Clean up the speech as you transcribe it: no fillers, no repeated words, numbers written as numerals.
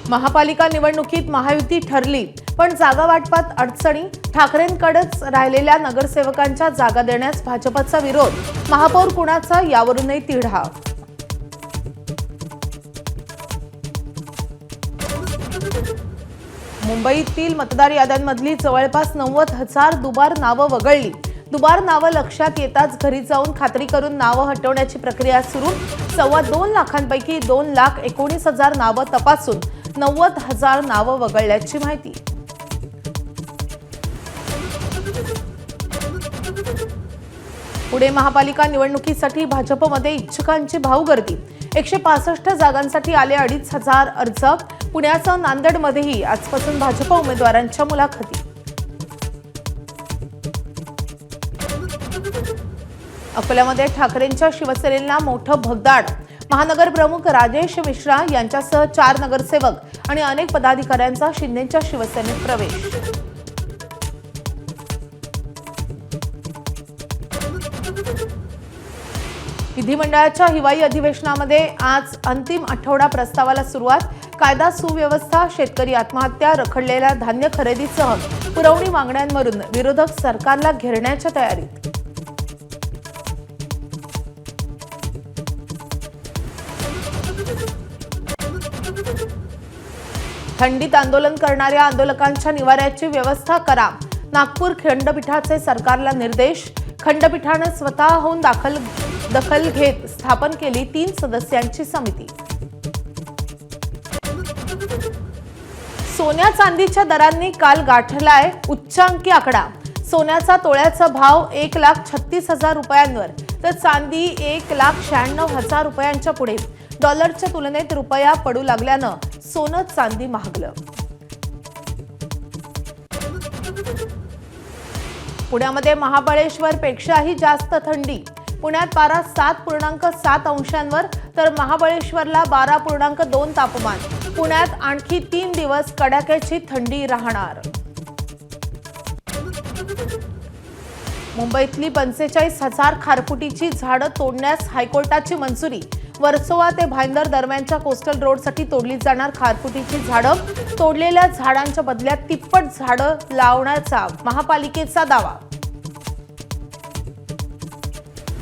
महापालिका निवडणुकीत महायुती ठरली, पण जागा वाटपात अडचणी. ठाकरेंकडेच राहिलेल्या नगरसेवकांच्या जागा देण्यास भाजपचा विरोध. महापौर कुणाचा यावरूनही तिढा. मुंबईतील मतदार याद्यांमधली जवळपास 90,000 दुबार नावं वगळली. दुबार नावं लक्षात येताच घरी जाऊन खात्री करून नावं हटवण्याची प्रक्रिया सुरू. 2.25 लाखांपैकी 2,19,000 नावं तपासून 90,000 नावं वगळल्याची माहिती. पुणे महापालिका निवडणुकीसाठी भाजपमध्ये इच्छुकांची भाऊगर्दी. 165 जागांसाठी आले 2,500 अर्ज. पुण्यासह नांदेडमध्येही आजपासून भाजप उमेदवारांच्या मुलाखती. अकोल्यामध्ये ठाकरेंच्या शिवसेनेला मोठं भगदाड. महानगर प्रमुख राजेश मिश्रा यांच्यासह 4 नगरसेवक आणि अनेक पदाधिकाऱ्यांचा शिंदेच्या शिवसेनेत प्रवेश. विधिमंडळाच्या हिवाळी अधिवेशनामध्ये आज अंतिम आठवडा प्रस्तावाला सुरुवात. कायदा सुव्यवस्था, शेतकरी आत्महत्या, रखडलेल्या धान्य खरेदीसह पुरवणी मागण्यांवरून विरोधक सरकारला घेरण्याच्या तयारीत. थंडीत आंदोलन करणाऱ्या आंदोलकांच्या निवाऱ्याची व्यवस्था करा. नागपूर खंडपीठाचे सरकारला निर्देश. खंडपीठाने स्वतःहून दखल घेत स्थापन केली 3 सदस्यांची समिती. सोन्या चांदीच्या दरांनी काल गाठलाय उच्चांकी आकडा. सोन्याचा तोळ्याचा भाव 1,36,000 रुपयांवर, तर चांदी 1,96,000 रुपयांच्या पुढे. डॉलरच्या तुलनेत रुपया पडू लागल्यानं सोनं चांदी महागलं. पुण्यामध्ये महाबळेश्वरपेक्षाही जास्त थंडी. पुण्यात पारा 7.7 अंशांवर, तर महाबळेश्वरला 12.2 तापमान. पुण्यात आणखी 3 दिवस कडाक्याची थंडी राहणार. मुंबईतली 45,000 खारफुटीची झाडं तोडण्यास हायकोर्टाची मंजुरी. वर्सोवा ते भाईंदर दरम्यानच्या कोस्टल रोडसाठी तोडली जाणार खारफुटीची झाडं. तोडलेल्या झाडांच्या बदल्यात तिप्पट झाडं लावण्याचा महापालिकेचा दावा.